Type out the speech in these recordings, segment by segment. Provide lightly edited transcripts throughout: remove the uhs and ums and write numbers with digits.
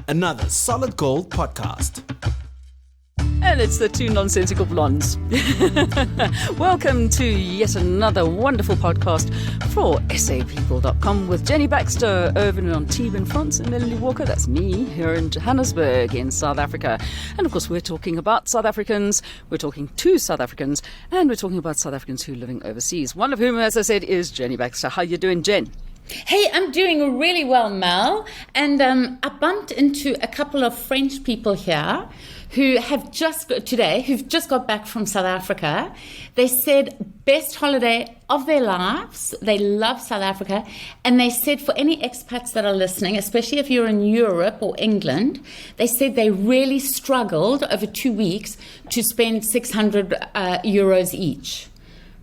another Solid Gold podcast. And it's the two nonsensical blondes. Welcome to yet another wonderful podcast for sapeople.com with Jenny Baxter over in Antibes in France and Melanie Walker, that's me, here in Johannesburg in South Africa. And of course we're talking about South Africans, we're talking to South Africans, and we're talking about South Africans who are living overseas. One of whom, as I said, is Jenny Baxter. How you doing, Jen? Hey, I'm doing really well, Mel. And I bumped into a couple of French people here who have just got back from South Africa. They said best holiday of their lives. They love South Africa. And they said for any expats that are listening, especially if you're in Europe or England, they said they really struggled over 2 weeks to spend 600 euros each.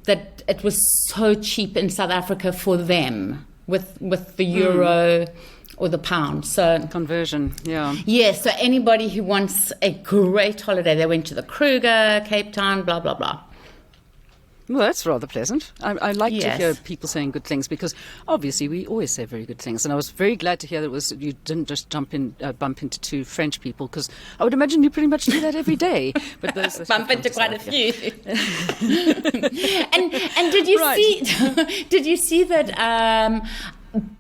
That it was so cheap in South Africa for them with the euro or the pound. So conversion, yeah. Yeah, so anybody who wants a great holiday, they went to the Kruger, Cape Town, blah, blah, blah. Well, that's rather pleasant. I like to hear people saying good things because obviously we always say very good things. And I was very glad to hear that you didn't just bump into two French people, because I would imagine you pretty much do that every day. But those bump into quite a few. and did you see that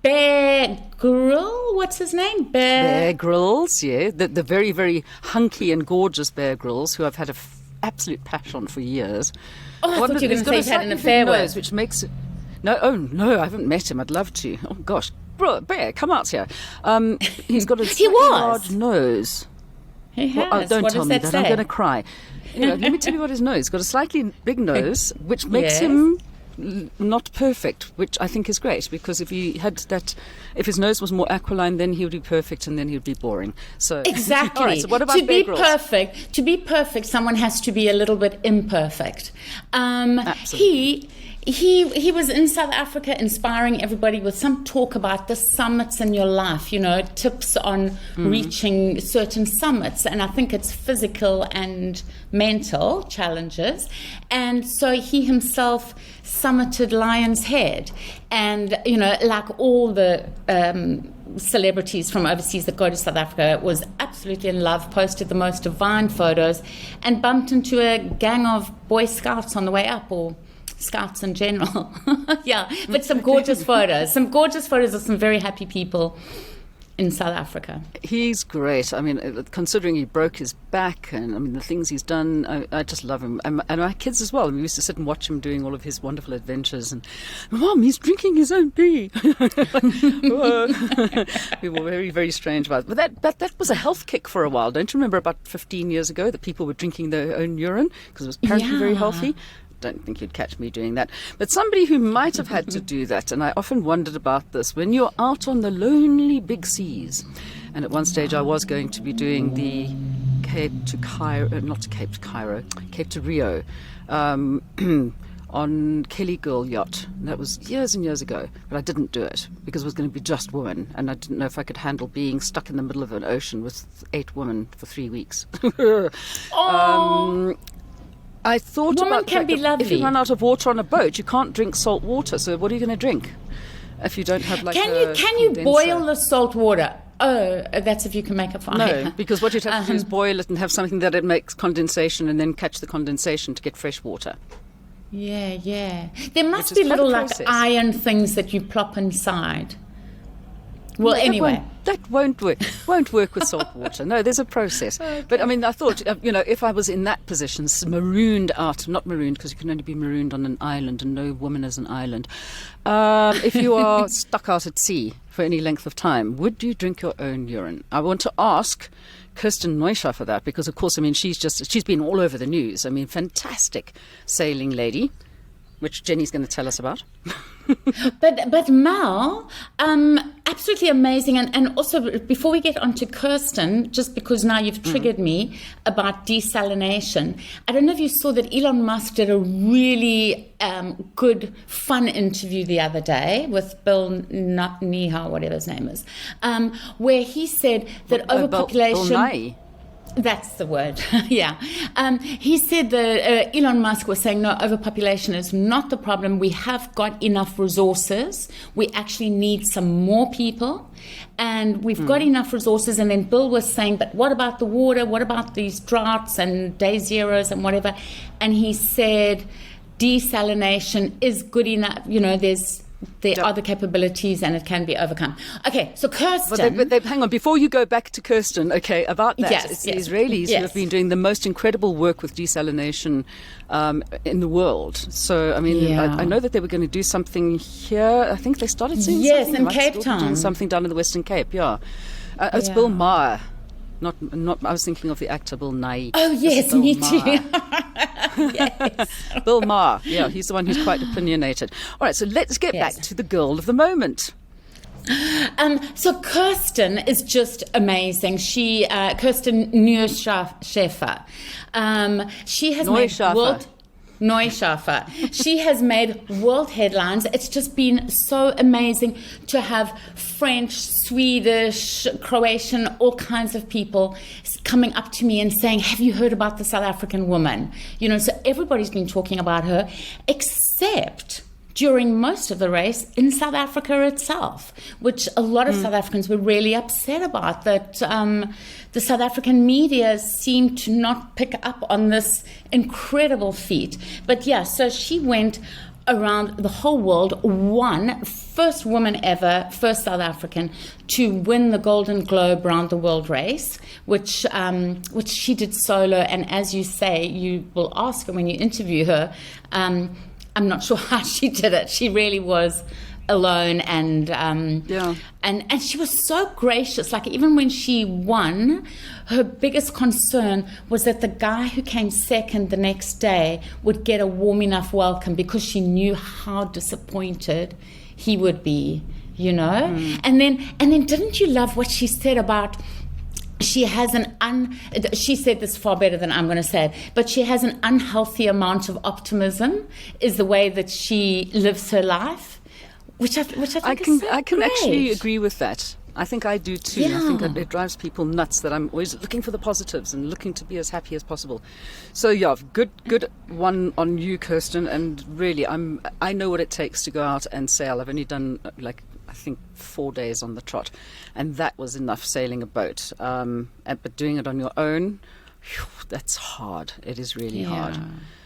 Bear Grylls, what's his name? Bear Grylls, yeah. The very, very hunky and gorgeous Bear Grylls, who I've had an absolute passion for years. Oh, I thought you were going to say he's had an affair with. Which makes it... No, I haven't met him. I'd love to. Oh, gosh. Bro, Bear, come out here. He's got a large nose. He has. Well, don't what tell does me that that. say? I'm going to cry. Let me tell you what his nose. He's got a slightly big nose, which makes him not perfect, which I think is great, because if his nose was more aquiline, then he would be perfect, and then he would be boring. So exactly. All right, so what about Bear Grylls? To be perfect, someone has to be a little bit imperfect. Absolutely. He was in South Africa inspiring everybody with some talk about the summits in your life, tips on reaching certain summits. And I think it's physical and mental challenges. And so he himself summited Lion's Head. And, like all the celebrities from overseas that go to South Africa, was absolutely in love, posted the most divine photos, and bumped into a gang of Boy Scouts on the way up, or Scouts in general. Yeah, but some gorgeous photos of some very happy people in South Africa. He's great. I mean, considering he broke his back and the things he's done, I just love him. And my kids as well. We used to sit and watch him doing all of his wonderful adventures. And, Mom, he's drinking his own pee. We were very, very strange about it. But that was a health kick for a while. Don't you remember about 15 years ago that people were drinking their own urine because it was apparently very healthy? Don't think you'd catch me doing that. But somebody who might have had to do that, and I often wondered about this, when you're out on the lonely big seas, and at one stage I was going to be doing the Cape to Rio, on Kelly Girl yacht. And that was years and years ago, but I didn't do it because it was going to be just women, and I didn't know if I could handle being stuck in the middle of an ocean with 8 women for 3 weeks. I thought about if you run out of water on a boat, you can't drink salt water. So what are you going to drink if you don't have Can you boil the salt water? Oh, that's if you can make a fire. No, because what you'd have to do is boil it and have something that it makes condensation, and then catch the condensation to get fresh water. Yeah. There must be little iron things that you plop inside. Well, anyway. That won't work. Won't work with salt water. No, there's a process. Okay. But, I thought, if I was in that position, marooned out, not marooned because you can only be marooned on an island and no woman is an island. If you are stuck out at sea for any length of time, would you drink your own urine? I want to ask Kirsten Neuscher for that because, of course, she's been all over the news. Fantastic sailing lady, which Jenny's going to tell us about. But Mel, absolutely amazing. And also, before we get on to Kirsten, just because now you've triggered me about desalination, I don't know if you saw that Elon Musk did a really good, fun interview the other day with Bill Nihal, whatever his name is, where he said that overpopulation... That's the word, yeah. He said that Elon Musk was saying, no, overpopulation is not the problem. We have got enough resources. We actually need some more people. And we've got enough resources. And then Bill was saying, but what about the water? What about these droughts and day zeros and whatever? And he said, desalination is good enough. You know, there are the capabilities and it can be overcome. Okay, so Kirsten... But hang on, before you go back to Kirsten, okay, about that, yes, it's yes, the Israelis yes. who have been doing the most incredible work with desalination in the world. So, I mean, Yeah. I know that they were going to do something here. I think they started seeing Yes, something. in right? Cape Still Town. doing something down in the Western Cape, yeah. It's Yeah. Bill Maher. Not. I was thinking of the actor Bill Nye. Oh, This is yes, Bill me Maher. too. Yes. Bill Maher, yeah, he's the one who's quite opinionated. All right, so let's get Yes. back to the girl of the moment. So Kirsten is just amazing. Kirsten Saffer. She has made Saffer. Saffer. She has made world headlines. It's just been so amazing to have French, Swedish, Croatian, all kinds of people coming up to me and saying, have you heard about the South African woman? You know, so everybody's been talking about her, except during most of the race in South Africa itself, which a lot of South Africans were really upset about, that the South African media seemed to not pick up on this incredible feat. But yeah, so she went around the whole world, first woman ever, first South African to win the Golden Globe round the world race, which she did solo. And as you say, you will ask her when you interview her, I'm not sure how she did it. She really was alone, and and she was so gracious. Like, even when she won, her biggest concern was that the guy who came second the next day would get a warm enough welcome, because she knew how disappointed he would be, you know. And then didn't you love what she said about, she said this far better than I'm going to say it, but she has an unhealthy amount of optimism, is the way that she lives her life, which I think is so I can great. actually agree with that. I think I do too. Yeah. I think it drives people nuts that I'm always looking for the positives and looking to be as happy as possible. So yeah, good one on you, Kirsten. And really, I know what it takes to go out and sail. I've only done I think 4 days on the trot, and that was enough sailing a boat. But doing it on your own, that's hard. It is really hard.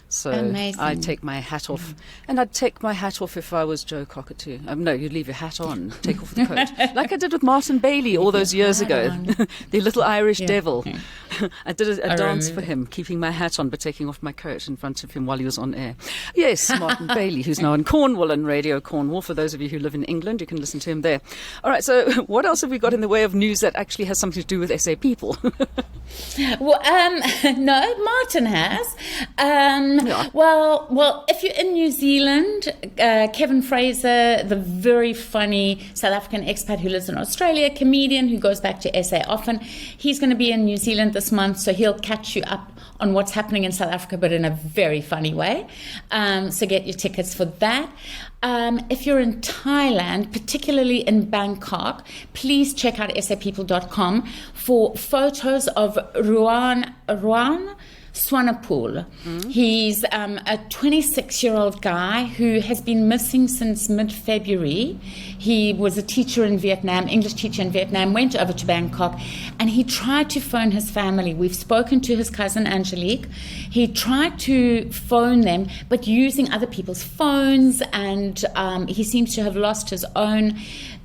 So Amazing. I'd take my hat off, and I'd take my hat off if I was Joe Cockatoo. No, you'd leave your hat on, take off the coat, like I did with Martin Bailey all those years ago, the little Irish devil. I did a dance for him, keeping my hat on but taking off my coat in front of him while he was on air. Yes, Martin Bailey, who's now in Cornwall and Radio Cornwall. For those of you who live in England, you can listen to him there. All right, so what else have we got in the way of news that actually has something to do with SA people? Well, no, Martin has. Well, if you're in New Zealand, Kevin Fraser, the very funny South African expat who lives in Australia, comedian who goes back to SA often, he's going to be in New Zealand this month, so he'll catch you up on what's happening in South Africa, but in a very funny way. So get your tickets for that. If you're in Thailand, particularly in Bangkok, please check out sapeople.com for photos of Ruan Swanepoel. He's a 26-year-old guy who has been missing since mid-February. He was a teacher in Vietnam, English teacher in Vietnam, went over to Bangkok, and he tried to phone his family. We've spoken to his cousin Angelique. He tried to phone them, but using other people's phones, and he seems to have lost his own.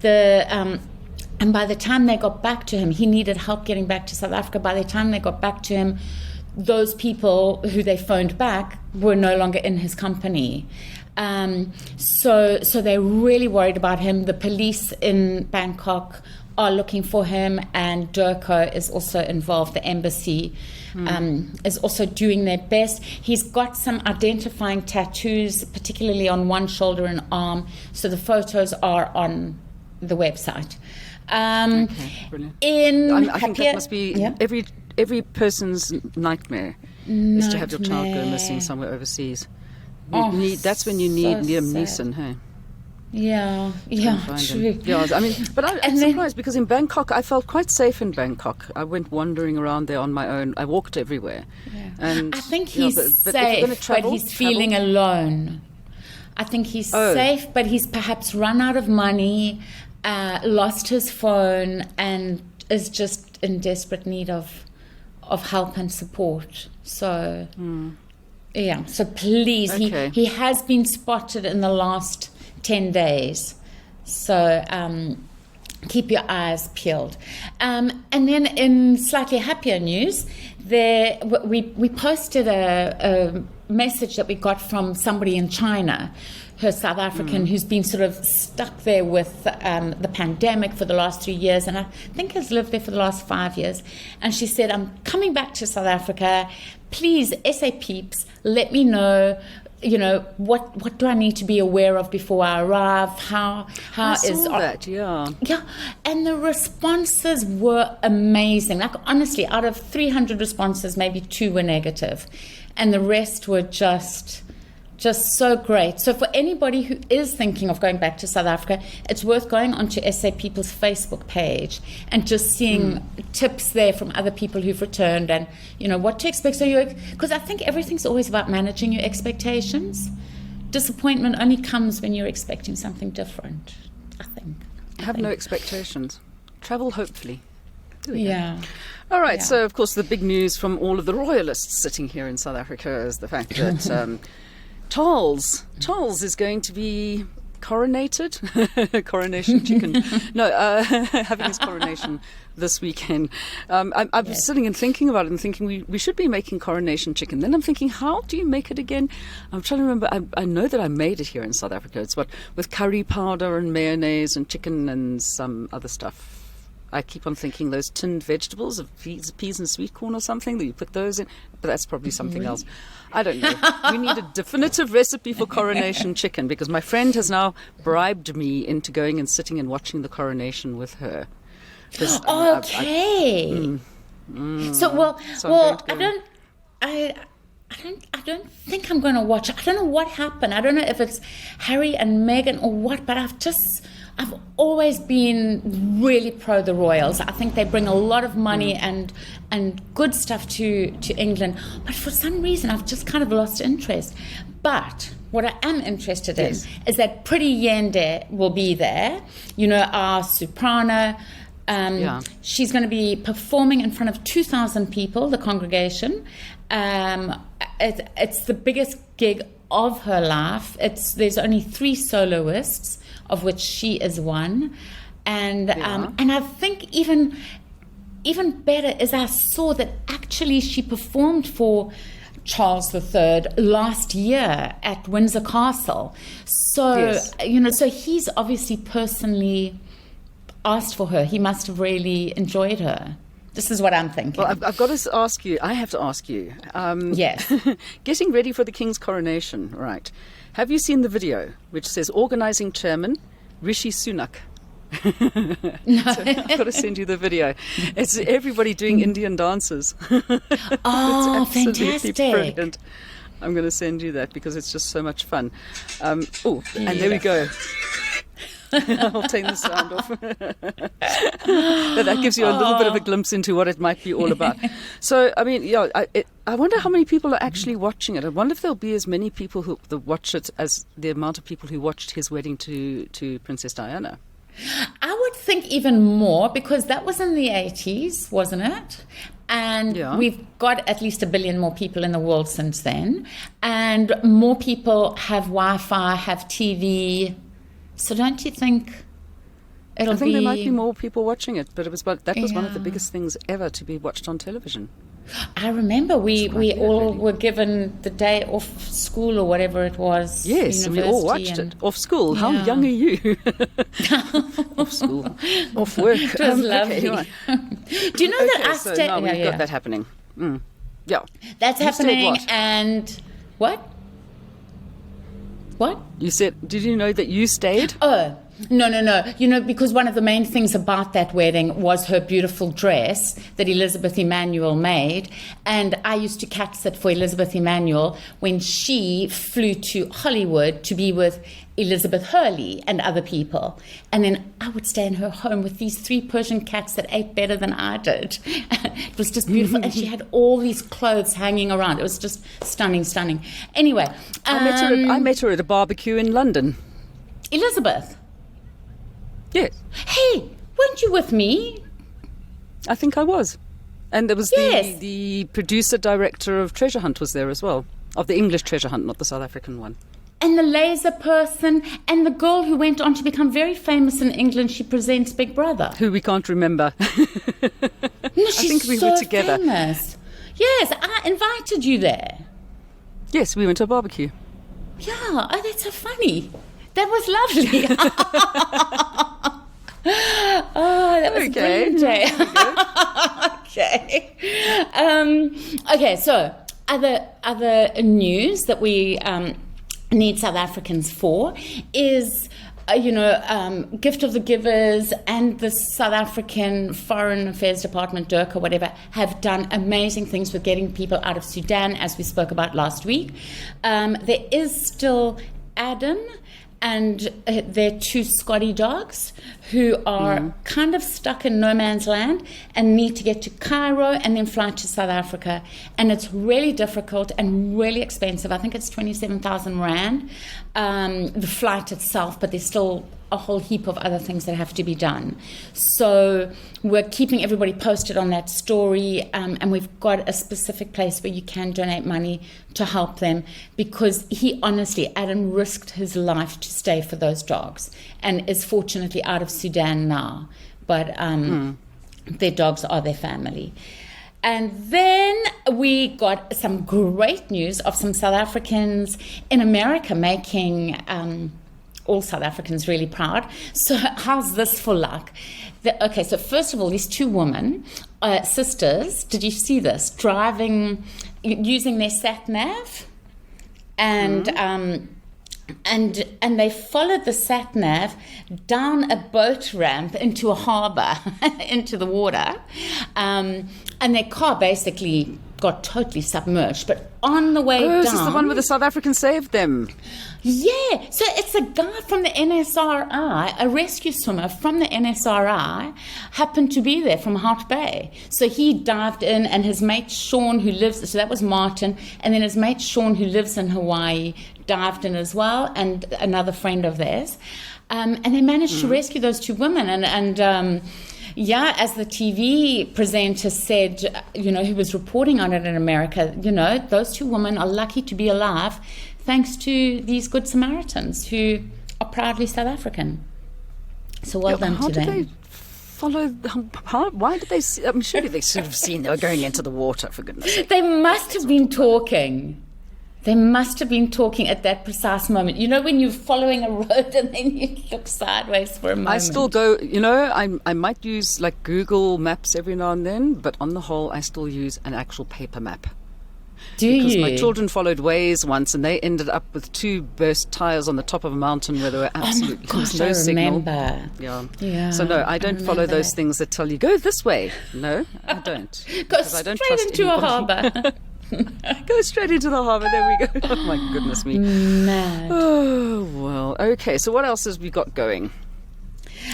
And by the time they got back to him, he needed help getting back to South Africa. By the time they got back to him, those people who they phoned back were no longer in his company. So they're really worried about him. The police in Bangkok are looking for him, and DIRCO is also involved. The embassy is also doing their best. He's got some identifying tattoos, particularly on one shoulder and arm. So the photos are on the website. Okay, brilliant. I think that must be every person's nightmare is to have your child go missing somewhere overseas. That's when you need Liam Neeson, hey? Yeah, Find true. him. Yeah, I mean, but I'm surprised because in Bangkok, I felt quite safe in Bangkok. I went wandering around there on my own. I walked everywhere. Yeah. And I think you know, he's but if you're gonna safe, travel, but he's feeling alone. I think he's safe, but he's perhaps run out of money, lost his phone, and is just in desperate need of help and support. So, yeah. So please, Okay. he has been spotted in the last 10 days. So keep your eyes peeled. And then in slightly happier news, we posted a message that we got from somebody in China, her South African, who's been sort of stuck there with the pandemic for the last 3 years, and I think has lived there for the last 5 years. And she said, I'm coming back to South Africa. Please, SA peeps, let me know, you know, what do I need to be aware of before I arrive? How I saw that, yeah. Yeah, and the responses were amazing. Like, honestly, out of 300 responses, maybe 2 were negative, and the rest were just so great. So for anybody who is thinking of going back to South Africa, it's worth going onto SA People's Facebook page and just seeing tips there from other people who've returned and, you know, what to expect. So because I think everything's always about managing your expectations. Disappointment only comes when you're expecting something different, I think. Have no expectations. Travel hopefully. Yeah. All right, Yeah. so of course the big news from all of the royalists sitting here in South Africa is the fact that Charles is going to be coronated. Coronation chicken. No, having his coronation this weekend. I'm sitting and thinking about it and thinking we should be making coronation chicken. Then I'm thinking, how do you make it again? I'm trying to remember. I know that I made it here in South Africa. It's with curry powder and mayonnaise and chicken and some other stuff. I keep on thinking those tinned vegetables of peas and sweet corn or something, that you put those in, but that's probably something else. I don't know. We need a definitive recipe for coronation chicken because my friend has now bribed me into going and sitting and watching the coronation with her. Okay. So I don't think I'm going to watch it. I don't know what happened. I don't know if it's Harry and Meghan or what, but I've always been really pro the royals. I think they bring a lot of money and good stuff to England. But for some reason, I've just kind of lost interest. But what I am interested in is that pretty Yende will be there. You know, our soprano. She's going to be performing in front of 2,000 people, the congregation. It's the biggest gig of her life. There's only 3 soloists, of which she is one, and I think even better is I saw that actually she performed for Charles III last year at Windsor Castle. So so he's obviously personally asked for her. He must have really enjoyed her. This is what I'm thinking. Well, I've got to ask you. I have to ask you. Yes. Getting ready for the King's coronation, right? Have you seen the video which says organising chairman Rishi Sunak? No. So I've got to send you the video. It's everybody doing Indian dances. Oh, it's absolutely fantastic. brilliant. I'm going to send you that because it's just so much fun. And there we go. I'll take the sound off. But that gives you a little bit of a glimpse into what it might be all about. So, I mean, I wonder how many people are actually watching it. I wonder if there'll be as many people who watch it as the amount of people who watched his wedding to Princess Diana. I would think even more because that was in the 80s, wasn't it? And we've got at least 1 billion more people in the world since then. And more people have Wi-Fi, have TV. So don't you think I think there might be more people watching it, but that was one of the biggest things ever to be watched on television. I remember we all were given the day off school or whatever it was. Yes, and we all watched it. Off school. How young are you? Off school. Off work. It was lovely. Okay, right. Do you know that I so now we've got that happening. Yeah. That's You said happening what? and what? What? You said, did you know that you stayed? Oh, no. You know, because one of the main things about that wedding was her beautiful dress that Elizabeth Emanuel made. And I used to cat sit for Elizabeth Emanuel when she flew to Hollywood to be with Elizabeth Hurley and other people. And then I would stay in her home with these 3 Persian cats that ate better than I did. It was just beautiful. And she had all these clothes hanging around. It was just stunning. Anyway. I met her at a barbecue in London. Elizabeth. Yes. Hey, weren't you with me? I think I was. And there was Yes. the producer-director of Treasure Hunt was there as well. Of the English Treasure Hunt, not the South African one. And the laser person, and the girl who went on to become very famous in England. She presents Big Brother. Who we can't remember. No, she's I think we so were together. famous. Yes, I invited you there. Yes, we went to a barbecue. Yeah, oh, that's so funny. That was lovely. Oh, that was Okay. brilliant, Jay. Okay, so other news that we need South Africans for is, Gift of the Givers and the South African Foreign Affairs Department, DIRC or whatever, have done amazing things with getting people out of Sudan, as we spoke about last week. There is still Adam and their 2 Scotty dogs who are kind of stuck in no man's land and need to get to Cairo and then fly to South Africa. And it's really difficult and really expensive. I think it's 27,000 Rand, the flight itself, but there's still a whole heap of other things that have to be done. So we're keeping everybody posted on that story, and we've got a specific place where you can donate money to help them, because Adam risked his life to stay for those dogs and is fortunately out of Sudan now. But their dogs are their family. And then we got some great news of some South Africans in America making all South Africans really proud. So how's this for luck? Okay, so first of all, these 2 women, sisters, did you see this? Driving, using their sat-nav, and they followed the sat-nav down a boat ramp into a harbour, into the water, and their car basically got totally submerged. But on the way down... Is this the one where the South Africans saved them? Yeah, so it's a guy from the NSRI, a rescue swimmer from the NSRI, happened to be there from Hart Bay. So he dived in, and his mate Sean, who lives, so that was Martin, and then his mate Sean, who lives in Hawaii, dived in as well, and another friend of theirs. And they managed to rescue those 2 women. And as the TV presenter said, who was reporting on it in America, those 2 women are lucky to be alive thanks to these good Samaritans who are proudly South African. So well done to them. How did they follow? Why did they? Surely they should have seen they were going into the water, for goodness sake. They must have been talking. They must have been talking at that precise moment. When you're following a road and then you look sideways for a moment. I still go, I might use like Google Maps every now and then, but on the whole, I still use an actual paper map. Because my children followed Waze once, and they ended up with 2 burst tires on the top of a mountain where there were absolutely no signal. Remember. Yeah. So no, I don't follow those things that tell you go this way. No, I don't. Go straight into a harbour. Go straight into the harbour. There we go. Oh my goodness me. Mad. Oh well. Okay. So what else has we got going?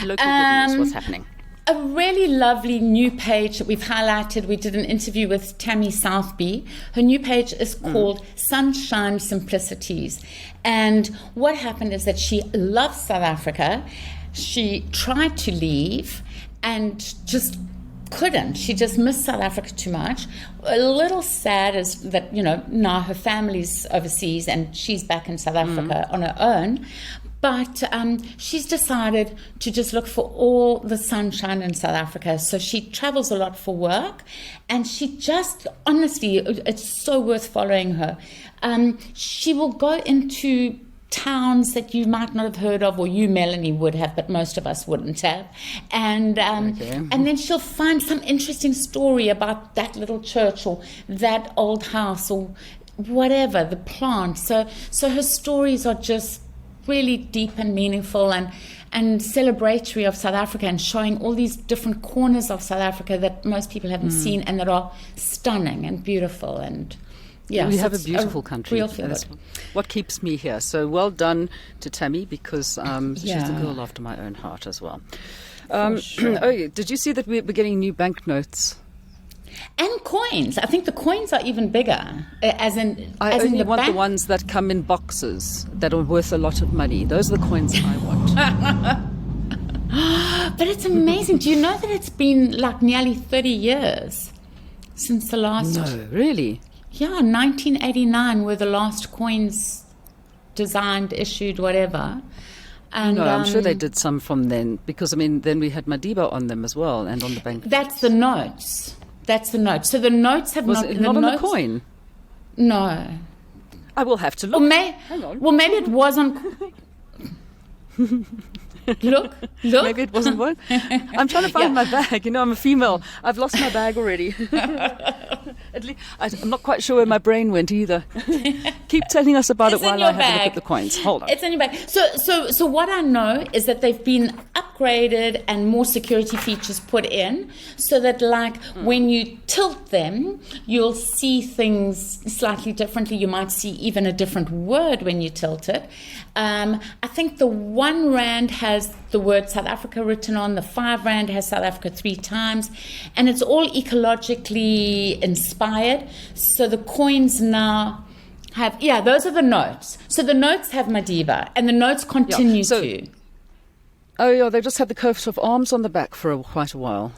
Local good news. What's happening? A really lovely new page that we've highlighted. We did an interview with Tammy Southby. Her new page is called Sunshine Simplicities. And what happened is that she loves South Africa. She tried to leave and just couldn't. She just missed South Africa too much. A little sad is that, now her family's overseas and she's back in South Africa on her own. But she's decided to just look for all the sunshine in South Africa. So she travels a lot for work, and she just, honestly, it's so worth following her. She will go into towns that you might not have heard of, or you, Melanie, would have, but most of us wouldn't have. And and then she'll find some interesting story about that little church or that old house or whatever, the plant. So her stories are just really deep and meaningful and celebratory of South Africa, and showing all these different corners of South Africa that most people haven't seen and that are stunning and beautiful. And Yeah, we so have a it's beautiful country. real feel And good. that's what keeps me here. So well done to Tammy, because she's a Yeah. girl after my own heart as well. Sure. Oh, did you see that we're getting new banknotes? And coins. I think the coins are even bigger. As in, I as in only the want the bank. ones that come in boxes that are worth a lot of money. Those are the coins I want. But it's amazing. Do you know that it's been like nearly 30 years since the last? No, really? Yeah, 1989 were the last coins designed, issued, whatever. And No, I'm sure they did some from then, because, I mean, then we had Madiba on them as well, and on the bank. That's the notes. That's the notes. So the notes have Was not. it not on the notes- coin? No. I will have to Or look. hang on. Well, maybe it was on. Look. Maybe it wasn't one. I'm trying to find my bag. You know, I'm a female. I've lost my bag already. At least, I'm not quite sure where my brain went either. Keep telling us about It's it in while your I have a look bag. at the coins. Hold on. It's in your bag. So what I know is that they've been upgraded and more security features put in, so that like when you tilt them, you'll see things slightly differently. You might see even a different word when you tilt it. I think the 1 rand has the word South Africa written on. The 5 rand has South Africa 3 times, and it's all ecologically inspired. So the coins now have, those are the notes. So the notes have Madiba, and the notes continue so- to. Oh, yeah, they just had the coat of arms on the back for quite a while.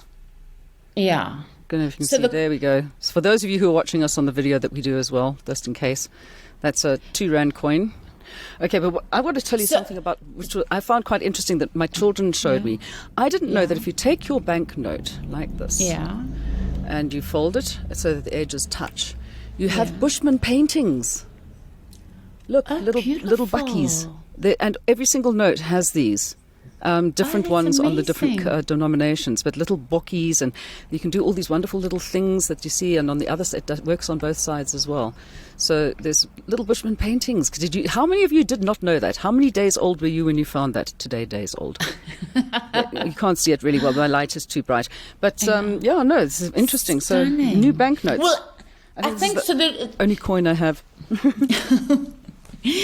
Yeah. Don't know if you can So see. the- There we go. So for those of you who are watching us on the video that we do as well, just in case, that's a 2 rand coin. Okay, but I want to tell you something about which I found quite interesting that my children showed me. I didn't know that if you take your banknote like this, Yeah. and you fold it so that the edges touch, you have Bushman paintings. Look, Oh, little buckies. beautiful. And every single note has these. Different that's ones on the different amazing. denominations, but little bockies, and you can do all these wonderful little things that you see, and on the other side, it works on both sides as well. So there's little Bushman paintings. How many of you did not know that? How many days old were you when you found that? Today, days old. You can't see it really well. My light is too bright. But this is interesting. Stunning. So new banknotes. Well, I this think is so. the only coin I have.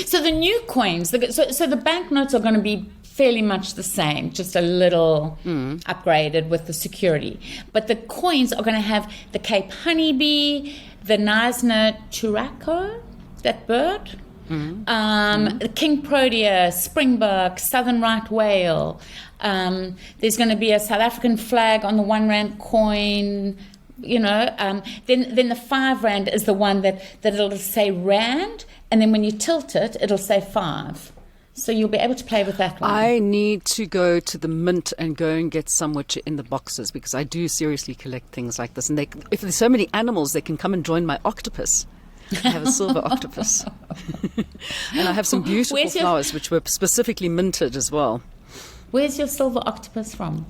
So the new coins, so the banknotes are going to be fairly much the same, just a little upgraded with the security. But the coins are going to have the Cape honeybee, the Knysna turaco, that bird, the king protea, springbok, southern right whale. There's going to be a South African flag on the 1 rand coin. You know, then the 5 rand is the one that it'll say rand, and then when you tilt it, it'll say 5. So you'll be able to play with that one. I need to go to the mint and go and get some which are in the boxes, because I do seriously collect things like this. And if there's so many animals, they can come and join my octopus. I have a silver octopus. And I have some beautiful flowers which were specifically minted as well. Where's your silver octopus from?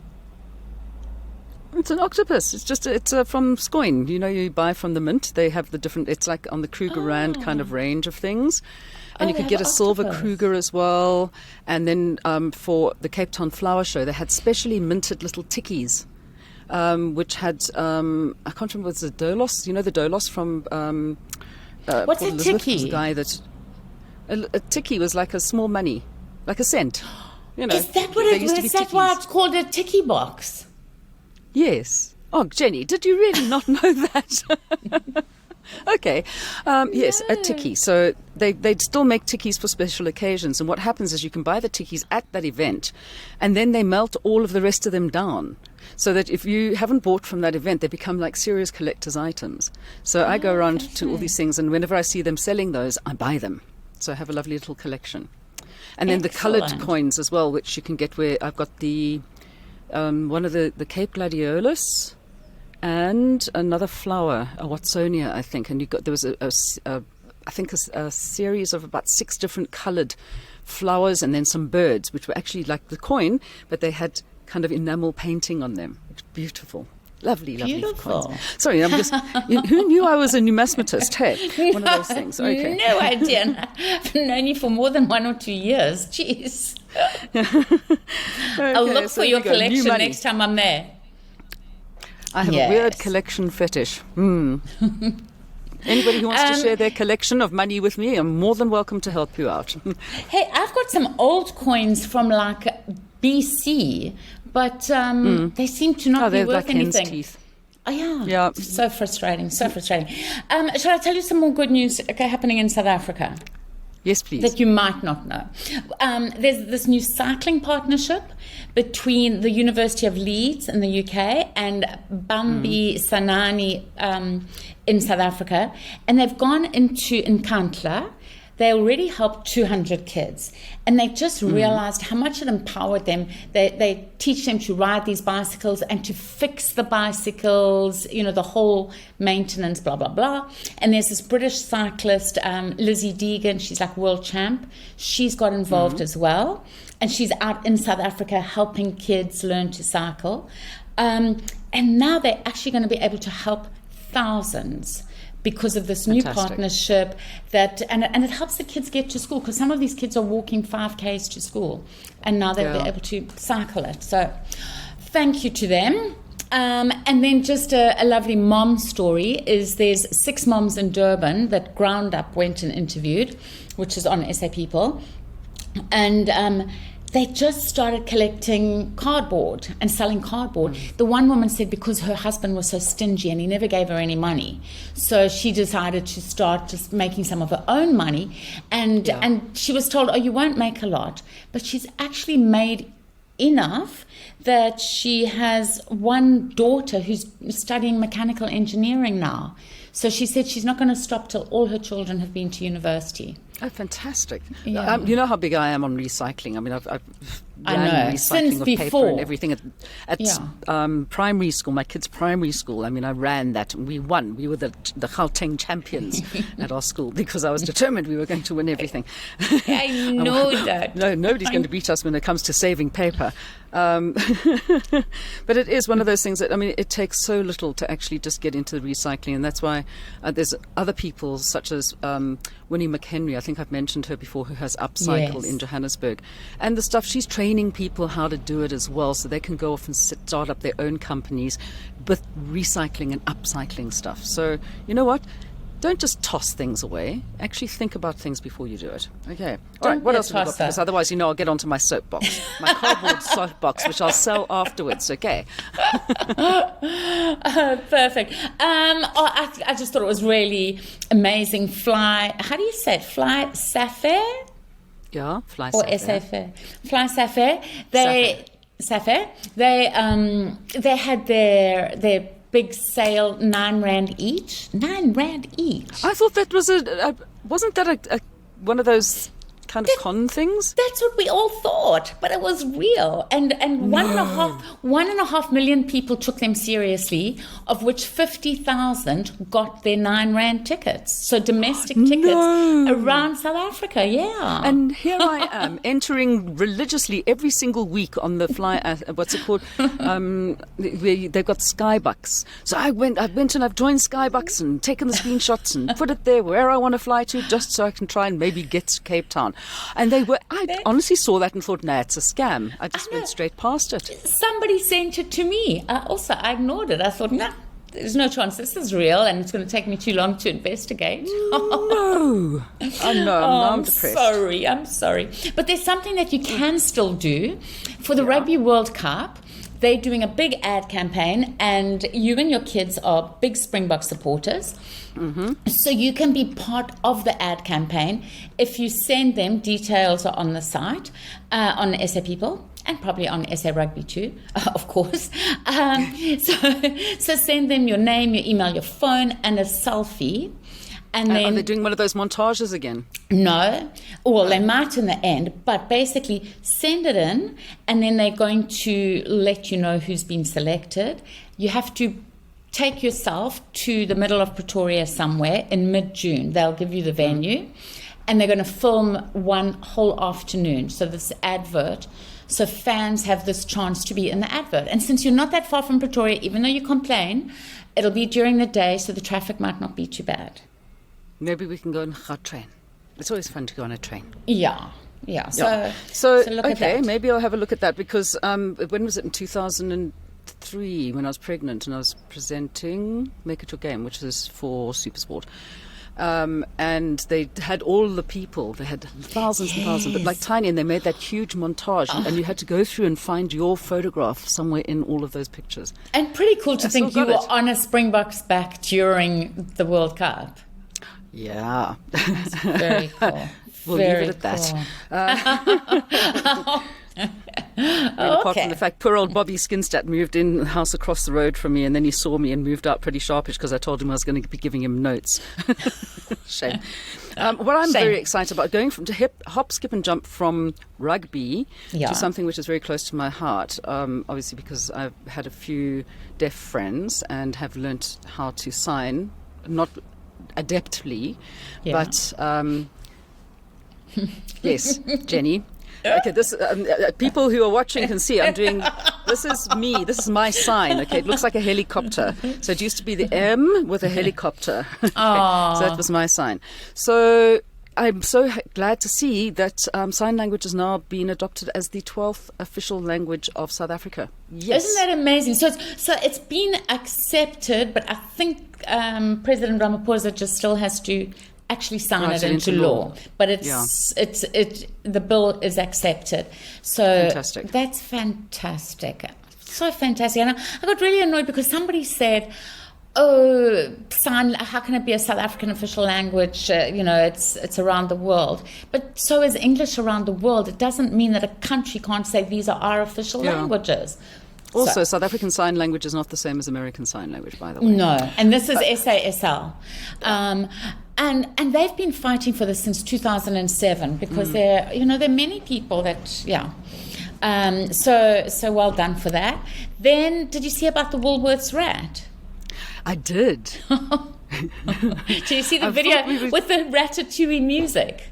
It's an octopus. It's from Scoin. You know, you buy from the mint. They have the different, it's like on the Kruger Rand kind of range of things. And you they could get a have silver octopus. Kruger as well. And then for the Cape Town Flower Show, they had specially minted little tikkies, which had, I can't remember, was it Dolos? You know the Dolos from What's Port a Elizabeth? tikkie? Was the guy that, a tikkie was like a small money, like a cent. You know, Is that what they it used to is? be That's why tikkies. it's called a ticky box. Yes. Oh, Jenny, did you really not know that? Okay. Yes, a tikkie. So they still make tikkies for special occasions. And what happens is you can buy the tikkies at that event, and then they melt all of the rest of them down. So that if you haven't bought from that event, they become like serious collector's items. So I go around to all these things, and whenever I see them selling those, I buy them. So I have a lovely little collection. And then the coloured Excellent. coins as well, which you can get where I've got the one of the Cape Gladiolus and another flower, a Watsonia, I think. And there was a series of about 6 different coloured flowers, and then some birds, which were actually like the coin, but they had kind of enamel painting on them. It's beautiful. Lovely Beautiful. coins. Sorry, I'm just... who knew I was a numismatist? Hey, one of those things. Okay. No idea. I've known you for more than 1 or 2 years. Jeez. I'll Okay, look so for your there you go. New collection money. next time I'm there. I have a weird Yes. collection fetish. Anybody who wants to share their collection of money with me, I'm more than welcome to help you out. Hey, I've got some old coins from like BC, but they seem to not be they're worth like hen's anything. teeth. Oh, yeah. Yeah. So frustrating, so frustrating. Shall I tell you some more good news happening in South Africa? Yes, please. That you might not know. There's this new cycling partnership between the University of Leeds in the UK and Bambi Sanani in South Africa. And they've gone into Nkandla. They already helped 200 kids. And they just realized how much it empowered them. They teach them to ride these bicycles and to fix the bicycles, you know, the whole maintenance, blah, blah, blah. And there's this British cyclist, Lizzie Deegan, she's like world champ. She's got involved as well. And she's out in South Africa helping kids learn to cycle. And now they're actually going to be able to help thousands because of this new partnership and it helps the kids get to school, because some of these kids are walking 5Ks to school and now they'll be able to cycle it. So thank you to them. And then just a lovely mom story is there's 6 moms in Durban that Ground Up went and interviewed, which is on SA People. And they just started collecting cardboard and selling cardboard. The one woman said because her husband was so stingy and he never gave her any money, so she decided to start just making some of her own money. And she was told, oh, you won't make a lot. But she's actually made enough that she has one daughter who's studying mechanical engineering now. So she said she's not going to stop till all her children have been to university. Oh, fantastic. Yeah. You know how big I am on recycling. I mean, I've I ran know. recycling Since of before. paper and everything at primary school, my kids' primary school. I mean, I ran that and we won. We were the Gauteng champions at our school because I was determined we were going to win everything. I know that. No, nobody's going to beat us when it comes to saving paper. But it is one of those things that, I mean, it takes so little to actually just get into the recycling. And that's why there's other people such as Winnie McHenry, I think I've mentioned her before, who has Upcycle in Johannesburg. And the stuff, she's training people how to do it as well, so they can go off and start up their own companies with recycling and upcycling stuff. So, you know what? Don't just toss things away. Actually think about things before you do it. Okay. All right, what else have we got? Because otherwise, I'll get onto my soapbox. My cardboard soapbox, which I'll sell afterwards, okay? Perfect. I just thought it was really amazing. How do you say it? Fly Saffer? Yeah, Fly or Saffer. Fly Saffer. Saffer. They had their big sale, 9 Rand each. 9 Rand each. I thought that was wasn't that a one of those kind of con things? That's what we all thought, but it was real. And 1.5 million people took them seriously, of which 50,000 got their 9 Rand tickets. So domestic tickets around South Africa, yeah. And here I am entering religiously every single week on the fly. What's it called? They've got Skybucks. So I went and I've joined Skybucks and taken the screenshots and put it there where I want to fly to, just so I can try and maybe get to Cape Town. And I honestly saw that and thought, nah, it's a scam. I just went straight past it. Somebody sent it to me. I ignored it. I thought, nah, there's no chance this is real and it's going to take me too long to investigate. No. I'm depressed. I'm sorry. But there's something that you can still do. For the Rugby World Cup, they're doing a big ad campaign, and you and your kids are big Springbok supporters. Mm-hmm. So you can be part of the ad campaign if you send them. Details are on the site, on SA People, and probably on SA Rugby too, of course. So send them your name, your email, your phone, and a selfie. And then, are they doing one of those montages again? No. Well, they might in the end, but basically send it in, and then they're going to let you know who's been selected. You have to take yourself to the middle of Pretoria somewhere in mid-June. They'll give you the venue, and they're going to film one whole afternoon. So this advert, so fans have this chance to be in the advert. And since you're not that far from Pretoria, even though you complain, it'll be during the day, so the traffic might not be too bad. Maybe we can go on a train. It's always fun to go on a train. Yeah. So So look at okay, that. maybe I'll have a look at that, because when was it, in 2003 3 when I was pregnant, and I was presenting Make It Your Game, which is for Supersport. And they had all the people. They had thousands and thousands, but like tiny, and they made that huge montage, and you had to go through and find your photograph somewhere in all of those pictures. And pretty cool to think you were on a Springboks back during the World Cup. Yeah. That's very cool. We'll leave it at that. Apart from the fact poor old Bobby Skinstad moved in the house across the road from me, and then he saw me and moved out pretty sharpish because I told him I was going to be giving him notes. Shame. What I'm very excited about, going from to hop, skip and jump from rugby to something which is very close to my heart, obviously because I've had a few deaf friends and have learnt how to sign, not adeptly, but yes, Jenny. Okay, this people who are watching can see I'm doing. This is me. This is my sign. Okay, it looks like a helicopter. So it used to be the M with a helicopter. Okay, so that was my sign. So I'm so glad to see that sign language has now been adopted as the 12th official language of South Africa. Yes, isn't that amazing? So it's been accepted, but I think President Ramaphosa just still has to actually sign it into law. But the bill is accepted. So fantastic. That's fantastic. So fantastic. And I got really annoyed because somebody said, oh, sign, how can it be a South African official language? It's around the world. But so is English around the world. It doesn't mean that a country can't say these are our official languages. Also, South African Sign Language is not the same as American Sign Language, by the way. No, and this is SASL. And they've been fighting for this since 2007 because there are many people that, so well done for that. Then, did you see about the Woolworths rat? I did. Did you see the video with the Ratatouille music?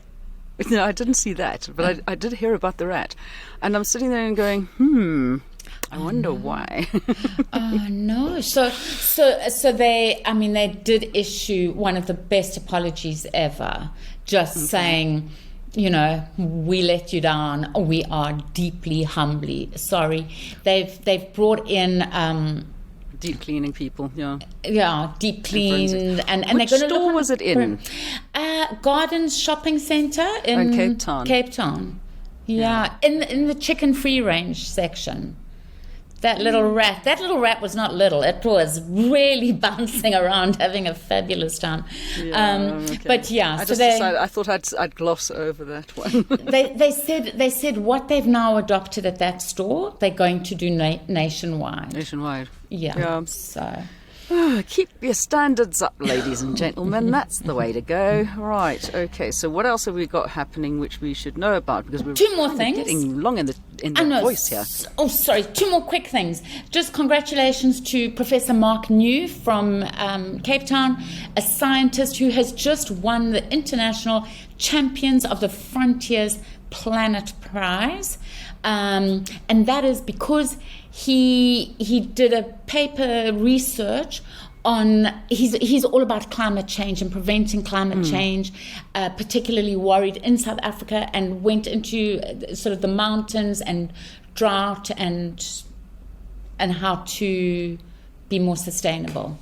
No, I didn't see that, but I did hear about the rat. And I'm sitting there and going, I wonder why. Oh no! So they did issue one of the best apologies ever, just saying, we let you down. We are deeply, humbly sorry. They've brought in deep cleaning people. Deep clean, and which they're going to store was it in? Gardens Shopping Centre in Cape Town. Yeah, in the chicken free range section. That little rat was not little. It was really bouncing around, having a fabulous time. But I thought I'd gloss over that one. they said what they've now adopted at that store, they're going to do nationwide. Nationwide. Yeah. So. Keep your standards up, ladies and gentlemen. That's the way to go. Right. Okay. So what else have we got happening which we should know about? Because we're two more things. Getting long in the voice here. Oh, sorry. Two more quick things. Just congratulations to Professor Mark New from Cape Town, a scientist who has just won the International Champions of the Frontiers Planet Prize, and that is because he did a paper research on he's all about climate change and preventing climate change, particularly worried in South Africa, and went into sort of the mountains and drought and how to be more sustainable.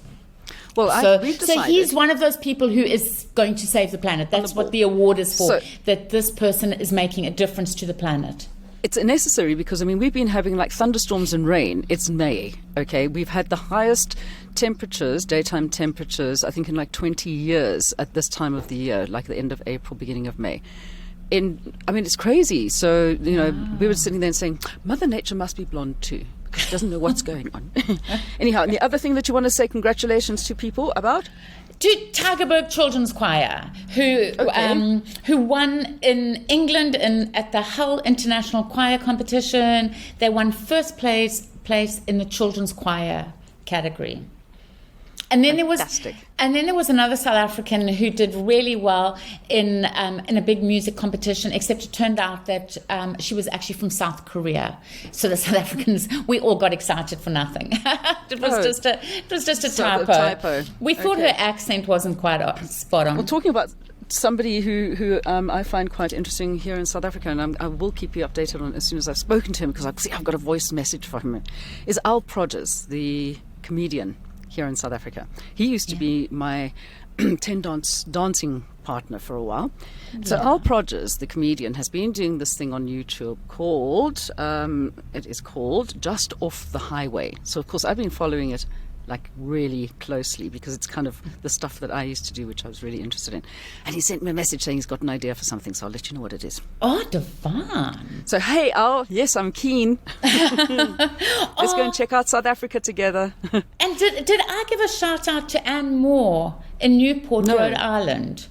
Well, so he's one of those people who is going to save the planet. That's what the award is for, that this person is making a difference to the planet. It's necessary because, we've been having like thunderstorms and rain. It's May, okay? We've had the highest temperatures, daytime temperatures, I think in like 20 years at this time of the year, like the end of April, beginning of May. It's crazy. So, we were sitting there and saying, Mother Nature must be blonde too, because she doesn't know what's going on. Anyhow, and the other thing that you want to say congratulations to people about? To Tygerberg Children's Choir, who won in England at the Hull International Choir Competition. They won first place in the children's choir category. And then there was another South African who did really well in a big music competition, except it turned out that she was actually from South Korea. So the South Africans, we all got excited for nothing. It was just a typo. We thought her accent wasn't quite spot on. Well, talking about somebody who I find quite interesting here in South Africa, and I will keep you updated on as soon as I've spoken to him, because I've got a voice message for him, is Al Prodgers, the comedian here in South Africa. He used to be my 10 dancing partner for a while. So Al Prodgers, the comedian, has been doing this thing on YouTube called, it is called Just Off the Highway. So, of course, I've been following it like really closely, because it's kind of the stuff that I used to do, which I was really interested in. And he sent me a message saying he's got an idea for something, so I'll let you know what it is. Oh, divine. So, hey, Al, yes, I'm keen. Let's go and check out South Africa together. And did I give a shout out to Anne Moore in Newport, Rhode Island?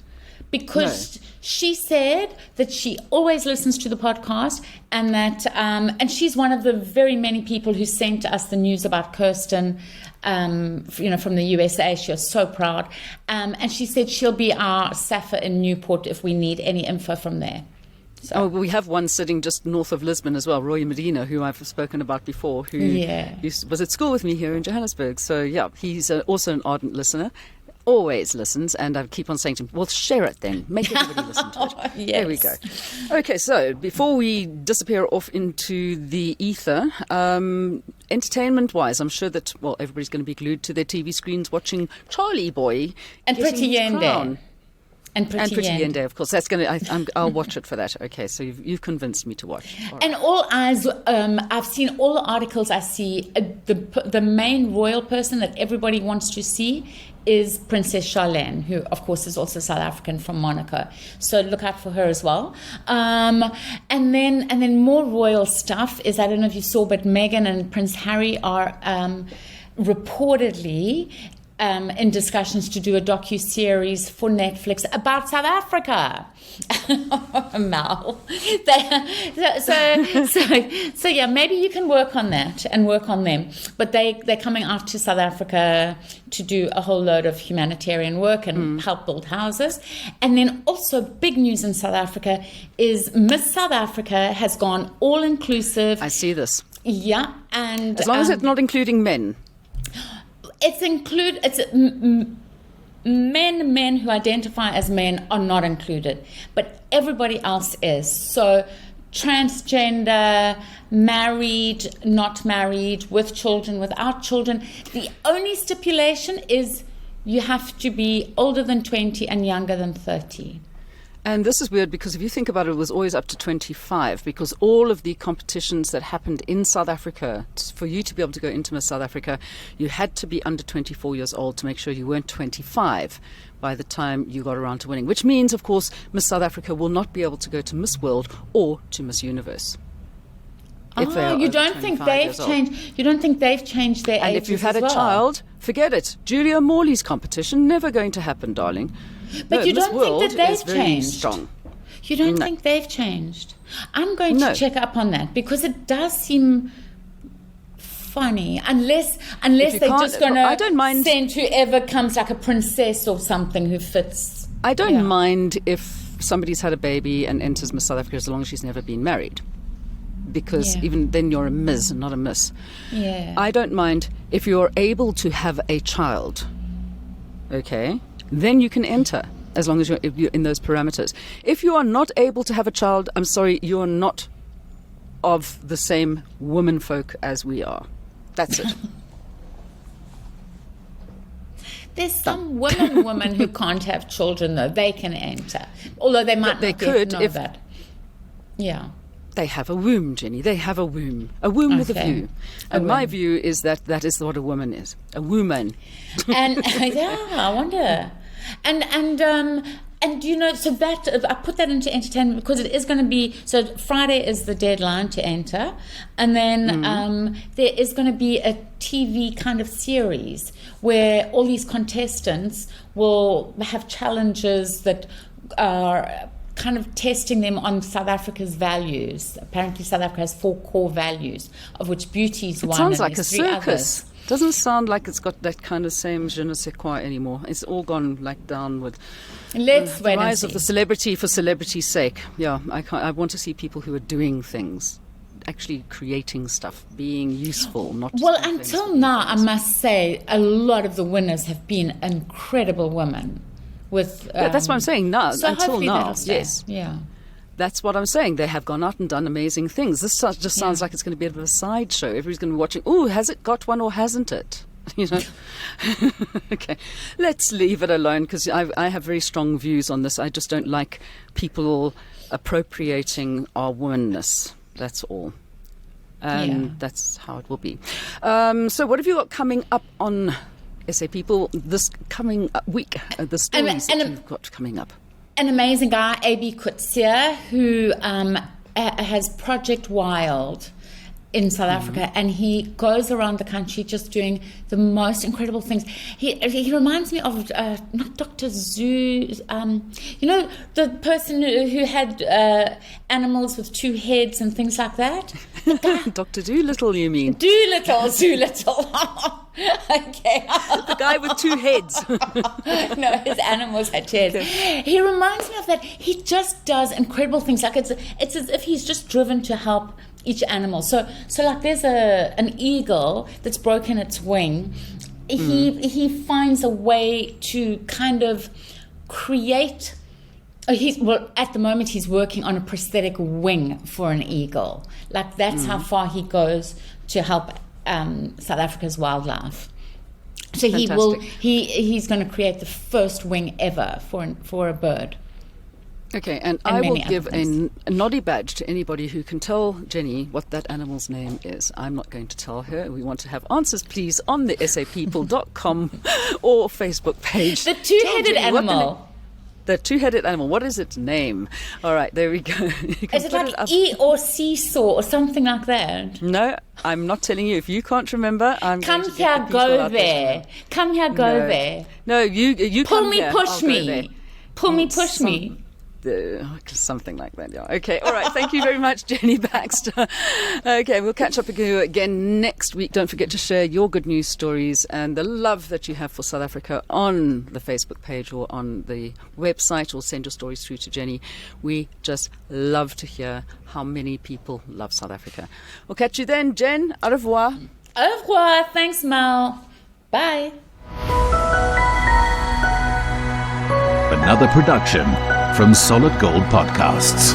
Because she said that she always listens to the podcast, and that and she's one of the very many people who sent us the news about Kirsten, from the USA. She was so proud, and she said she'll be our Saffer in Newport if we need any info from there. So. We have one sitting just north of Lisbon as well, Roy Medina, who I've spoken about before, who was at school with me here in Johannesburg. So, he's also an ardent listener. Always listens, and I keep on saying to him, well, share it then. Make everybody listen to it. Yes. There we go. Okay, so before we disappear off into the ether, entertainment-wise, I'm sure that, everybody's going to be glued to their TV screens watching Charlie Boy. And Pretty Yende. Crown. And Pretty Yende, of course. That's going to. I'll watch it for that. Okay, so you've convinced me to watch. All right. And all eyes. I've seen all the articles. I see the main royal person that everybody wants to see is Princess Charlene, who of course is also South African from Monaco. So look out for her as well. And then more royal stuff is, I don't know if you saw, but Meghan and Prince Harry are reportedly in discussions to do a docu-series for Netflix about South Africa. Mel. So yeah, maybe you can work on that and work on them. But they're coming out to South Africa to do a whole load of humanitarian work and help build houses. And then also big news in South Africa is Miss South Africa has gone all-inclusive. I see this. Yeah. And as long as it's not including men. Men who identify as men are not included, but everybody else is. So transgender, married, not married, with children, without children. The only stipulation is you have to be older than 20 and younger than 30. And this is weird, because if you think about it, it was always up to 25, because all of the competitions that happened in South Africa, for you to be able to go into Miss South Africa, you had to be under 24 years old to make sure you weren't 25 by the time you got around to winning, which means, of course, Miss South Africa will not be able to go to Miss World or to Miss Universe. You don't think they've changed? You don't think they've changed their ages? And if you've had a child, forget it. Julia Morley's competition, never going to happen, darling. But you don't think that they've changed? Strong. You don't think they've changed? I'm going to check up on that, because it does seem funny, unless they're just going to send whoever comes, like a princess or something who fits. I don't mind if somebody's had a baby and enters Miss South Africa, as long as she's never been married. Because even then you're a Ms. and not a Miss. Yeah. I don't mind if you're able to have a child. Okay? Then you can enter, as long as you're in those parameters. If you are not able to have a child, I'm sorry, you're not of the same woman folk as we are. That's it. There's some women who can't have children, though. They can enter. Although they might they not could know if that. Yeah. They have a womb, Jenny. They have a womb. A womb with a view. And my view is that is what a woman is. A woman. And I wonder. And you know, so that I put that into entertainment because it is going to be. So Friday is the deadline to enter, and then there is going to be a TV kind of series where all these contestants will have challenges that are kind of testing them on South Africa's values. Apparently, South Africa has 4 core values, of which beauty is one. It sounds and like a there's 3 circus. others. Doesn't sound like it's got that kind of same je ne sais quoi anymore. It's all gone like down with Let's the wait and rise see. of the celebrity for celebrity's sake. Yeah, I want to see people who are doing things, actually creating stuff, being useful, not just Well, doing things until for now, I themselves. must say, a lot of the winners have been incredible women. with. Yeah, that's what I'm saying. Now, So until hopefully now, that'll stay. yes. Yeah. That's what I'm saying. They have gone out and done amazing things. This just sounds like it's going to be a bit of a sideshow. Everybody's going to be watching. Oh, has it got one or hasn't it? You know. Okay, let's leave it alone because I have very strong views on this. I just don't like people appropriating our womanness. That's all. And that's how it will be. So what have you got coming up on SA People this coming week? The stories that you've got coming up. An amazing guy, A.B. Kutsia, who has Project Wild in South Africa, and he goes around the country just doing the most incredible things. He reminds me of not Dr. Zoo, you know, the person who had animals with two heads and things like that. Dr. Doolittle, you mean? Doolittle. Okay. The guy with two heads. No, his animals had two heads. Okay. He reminds me of that. He just does incredible things. Like it's as if he's just driven to help each animal. So like there's an eagle that's broken its wing. He finds a way to kind of create. At the moment he's working on a prosthetic wing for an eagle. Like that's how far he goes to help South Africa's wildlife. So he's going to create the first wing ever for a bird. Okay, and I will give a noddy badge to anybody who can tell Jenny what that animal's name is. I'm not going to tell her. We want to have answers, please, on the sapeople.com or Facebook page. The two-headed animal. The two-headed animal. What is its name? All right, there we go. Is it like E or seesaw or something like that? No, I'm not telling you. If you can't remember, I'm come going to here, get the go there. Come here, go there. No, you pull come me, here. push me. Pull me, push me. Something like that, yeah. Okay, all right. Thank you very much, Jenny Baxter. Okay, we'll catch up with you again next week. Don't forget to share your good news stories and the love that you have for South Africa on the Facebook page or on the website, or send your stories through to Jenny. We just love to hear how many people love South Africa. We'll catch you then, Jen. Au revoir. Au revoir. Thanks, Mel. Bye. Another production from Solid Gold Podcasts.